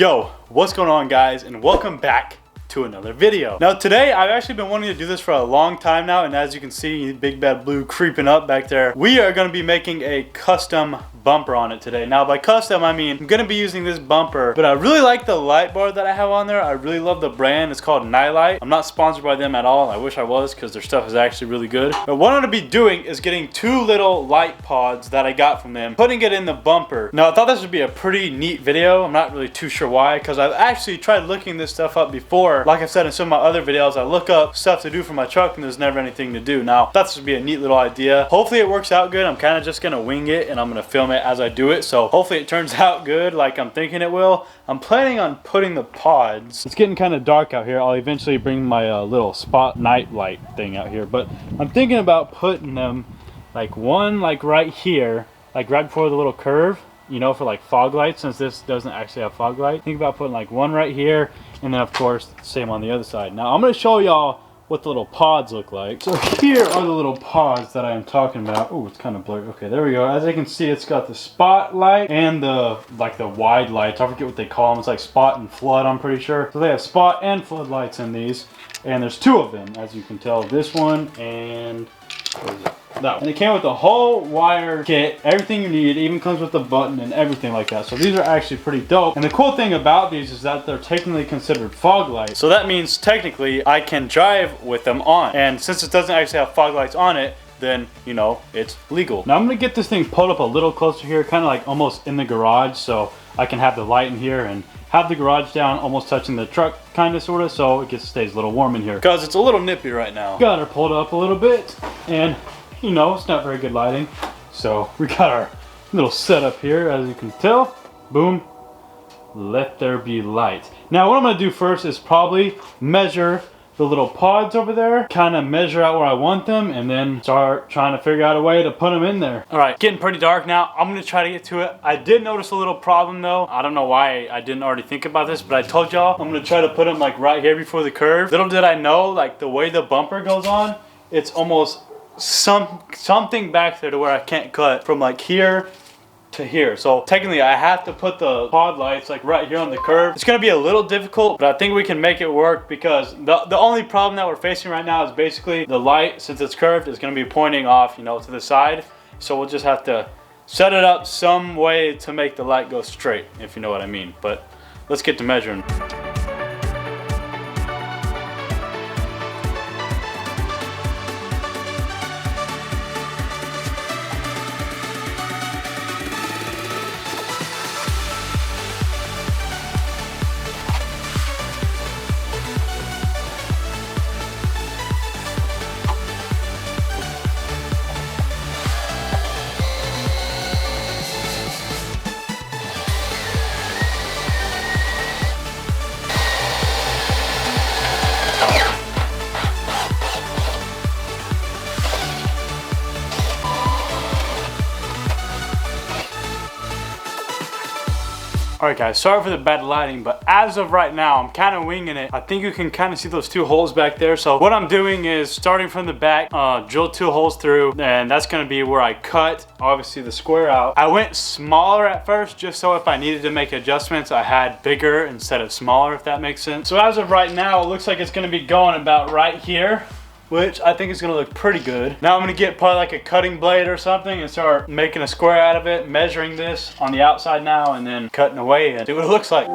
Yo, what's going on guys, and welcome back to another video. Now today, I've actually been wanting to do this for a long time now, and as you can see, Big Bad Blue creeping up back there. We are going to be making a custom bumper on it today. Now by custom, I mean I'm going to be using this bumper, but I really like the light bar that I have on there. I really love the brand. It's called Nightlight. I'm not sponsored by them at all. I wish I was, because their stuff is actually really good. But what I'm going to be doing is getting two little light pods that I got from them, putting it in the bumper. Now I thought this would be a pretty neat video. I'm not really too sure why, because I've actually tried looking this stuff up before. Like I said in some of my other videos, I look up stuff to do for my truck and there's never anything to do. Now that's just be a neat little idea. Hopefully it works out good. I'm kind of just gonna wing it and I'm gonna film it as I do it, so hopefully it turns out good like I'm thinking it will. I'm planning on putting the pods. It's getting kind of dark out here. I'll eventually bring my little spot night light thing out here, but I'm thinking about putting them like one like right here, like right before the little curve, you know, for like fog lights, since this doesn't actually have fog light. Think about putting like one right here, and then of course same on the other side. Now I'm going to show y'all what the little pods look like. So here are the little pods that I am talking about. Oh, it's kind of blurry. Okay, there we go. As you can see, it's got the spotlight and the wide lights. I forget what they call them. It's like spot and flood, I'm pretty sure. So they have spot and flood lights in these, and there's two of them, as you can tell. This one and what is it? That one. And it came with the whole wire kit, everything you need. It even comes with the button and everything like that. So these are actually pretty dope. And the cool thing about these is that they're technically considered fog lights. So that means technically I can drive with them on. And since it doesn't actually have fog lights on it, then, you know, it's legal. Now I'm gonna get this thing pulled up a little closer here, kind of like almost in the garage, so I can have the light in here and have the garage down, almost touching the truck, kind of, sort of, so it stays a little warm in here. Because it's a little nippy right now. Got her pulled up a little bit, and you know, it's not very good lighting. So we got our little setup here, as you can tell. Boom. Let there be light. Now what I'm gonna do first is probably measure the little pods over there, kind of measure out where I want them, and then start trying to figure out a way to put them in there. All right, getting pretty dark now. I'm gonna try to get to it. I did notice a little problem though. I don't know why I didn't already think about this, but I told y'all I'm gonna try to put them like right here before the curve. Little did I know, like the way the bumper goes on, it's almost something back there to where I can't cut from like here to here. So technically I have to put the pod lights like right here on the curve. It's gonna be a little difficult, but I think we can make it work, because the only problem that we're facing right now is basically the light, since it's curved, is gonna be pointing off, you know, to the side. So we'll just have to set it up some way to make the light go straight, if you know what I mean. But let's get to measuring. Alright guys, sorry for the bad lighting, but as of right now, I'm kind of winging it. I think you can kind of see those two holes back there. So what I'm doing is starting from the back, drill two holes through, and that's going to be where I cut, obviously, the square out. I went smaller at first, just so if I needed to make adjustments, I had bigger instead of smaller, if that makes sense. So as of right now, it looks like it's going to be going about right here, which I think is gonna look pretty good. Now I'm gonna get probably like a cutting blade or something and start making a square out of it, measuring this on the outside now, and then cutting away and see what it looks like.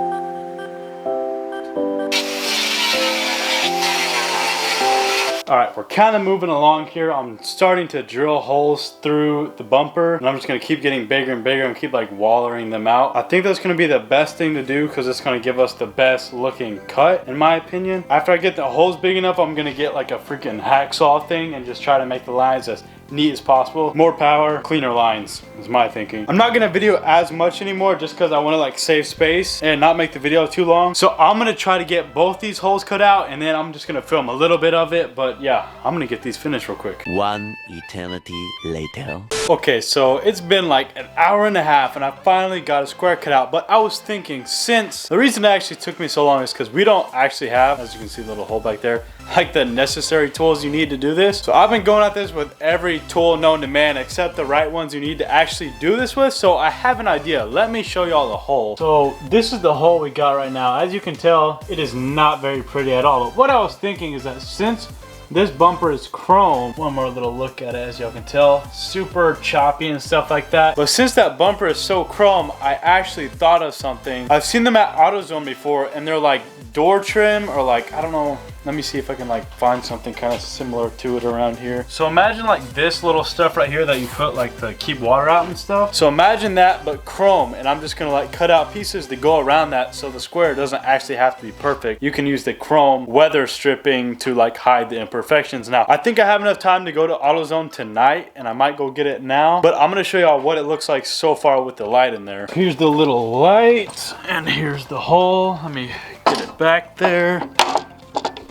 All right, we're kind of moving along here. I'm starting to drill holes through the bumper, and I'm just gonna keep getting bigger and bigger and keep like wallering them out. I think that's gonna be the best thing to do, because it's gonna give us the best looking cut, in my opinion. After I get the holes big enough, I'm gonna get like a freaking hacksaw thing and just try to make the lines as neat as possible. More power, cleaner lines is my thinking. I'm not gonna video as much anymore, just because I want to like save space and not make the video too long. So I'm gonna try to get both these holes cut out, and then I'm just gonna film a little bit of it. But yeah, I'm gonna get these finished real quick. One eternity later. Okay, so it's been like an hour and a half and I finally got a square cut out. But I was thinking, since the reason it actually took me so long is because we don't actually have, as you can see, a little hole back there, like the necessary tools you need to do this. So I've been going at this with every tool known to man except the right ones you need to actually do this with. So I have an idea. Let me show y'all the hole. So this is the hole we got right now. As you can tell, it is not very pretty at all. But what I was thinking is that since this bumper is chrome, one more little look at it, as y'all can tell, super choppy and stuff like that. But since that bumper is so chrome, I actually thought of something. I've seen them at AutoZone before, and they're like door trim, or like, I don't know, let me see if I can like find something kind of similar to it around here. So imagine like this little stuff right here that you put like to keep water out and stuff. So imagine that, but chrome, and I'm just gonna like cut out pieces to go around that so the square doesn't actually have to be perfect. You can use the chrome weather stripping to like hide the imperfections. Now, I think I have enough time to go to AutoZone tonight, and I might go get it now, but I'm gonna show y'all what it looks like so far with the light in there. Here's the little light, and here's the hole. Let me get it back there.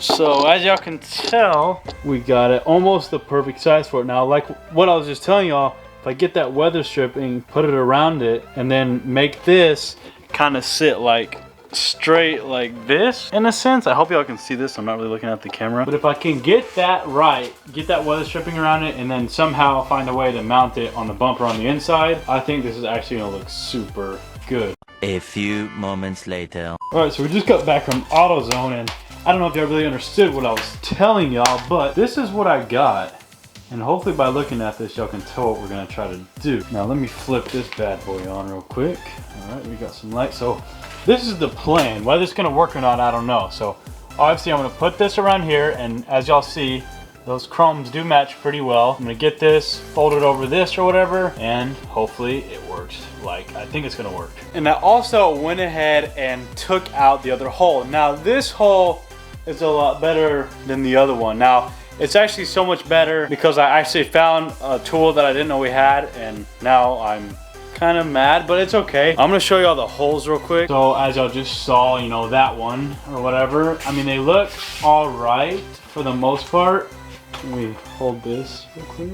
So as y'all can tell, we got it almost the perfect size for it. Now, like what I was just telling y'all, if I get that weather stripping, put it around it, and then make this kind of sit like straight like this in a sense. I hope y'all can see this. I'm not really looking at the camera. But if I can get that right, get that weather stripping around it, and then somehow find a way to mount it on the bumper on the inside, I think this is actually gonna look super good. A few moments later. All right, so we just got back from AutoZone, and I don't know if y'all really understood what I was telling y'all, but this is what I got. And hopefully by looking at this, y'all can tell what we're gonna try to do. Now let me flip this bad boy on real quick. All right, we got some light. So this is the plan. Whether it's gonna work or not, I don't know. So obviously I'm gonna put this around here, and as y'all see, those chromes do match pretty well. I'm gonna get this, fold it over this or whatever, and hopefully it works like I think it's gonna work. And I also went ahead and took out the other hole. Now this hole is a lot better than the other one. Now, it's actually so much better because I actually found a tool that I didn't know we had, and now I'm kind of mad, but it's okay. I'm gonna show y'all the holes real quick. So as y'all just saw, you know, that one or whatever, I mean, they look all right for the most part. Let me hold this real quick.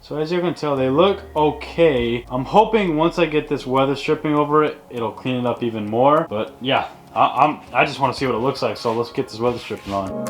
So as you can tell, they look okay. I'm hoping once I get this weather stripping over it, it'll clean it up even more. But yeah, I just want to see what it looks like. So let's get this weather stripping on.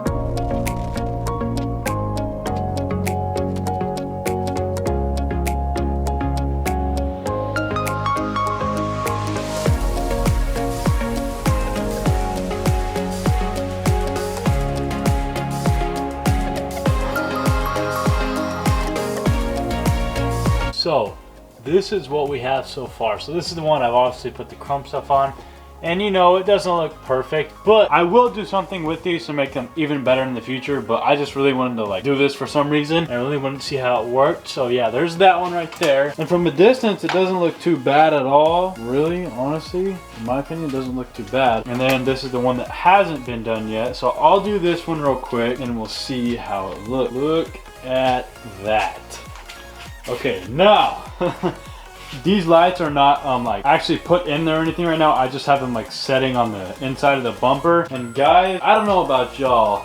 So this is what we have so far. So this is the one I've obviously put the chrome stuff on, and you know, it doesn't look perfect, but I will do something with these to make them even better in the future. But I just really wanted to like do this for some reason. I really wanted to see how it worked. So yeah, there's that one right there, and from a distance it doesn't look too bad at all, really. Honestly, in my opinion, it doesn't look too bad. And then this is the one that hasn't been done yet, so I'll do this one real quick and we'll see how it looks. Look at that. Okay, now these lights are not like actually put in there or anything right now. I just have them like setting on the inside of the bumper. And guys, I don't know about y'all,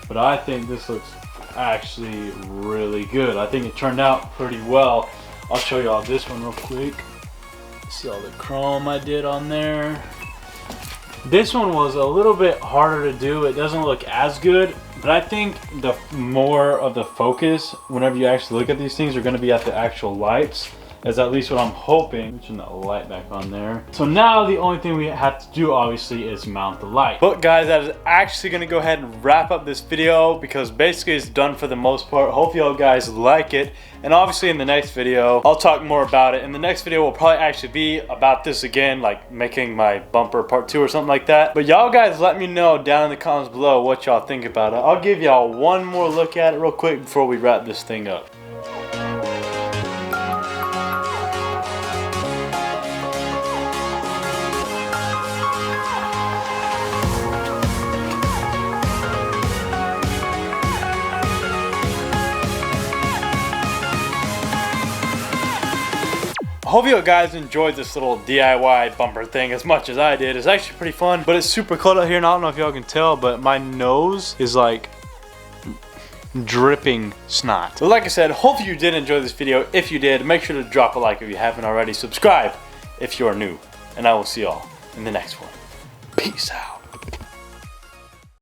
but I think this looks actually really good. I think it turned out pretty well. I'll show y'all this one real quick. See all the chrome I did on there. This one was a little bit harder to do. It doesn't look as good, but I think the more of the focus whenever you actually look at these things are going to be at the actual lights. That's at least what I'm hoping. Turn that light back on there. So now the only thing we have to do obviously is mount the light. But guys, that is actually going to go ahead and wrap up this video because basically it's done for the most part. Hope y'all guys like it. And obviously in the next video, I'll talk more about it. And the next video will probably actually be about this again, like making my bumper part 2 or something like that. But y'all guys let me know down in the comments below what y'all think about it. I'll give y'all one more look at it real quick before we wrap this thing up. I hope you guys enjoyed this little DIY bumper thing as much as I did. It's actually pretty fun, but it's super cold out here, and I don't know if y'all can tell, but my nose is like dripping snot. So like I said, hopefully you did enjoy this video. If you did, make sure to drop a like if you haven't already. Subscribe if you are new, and I will see y'all in the next one. Peace out.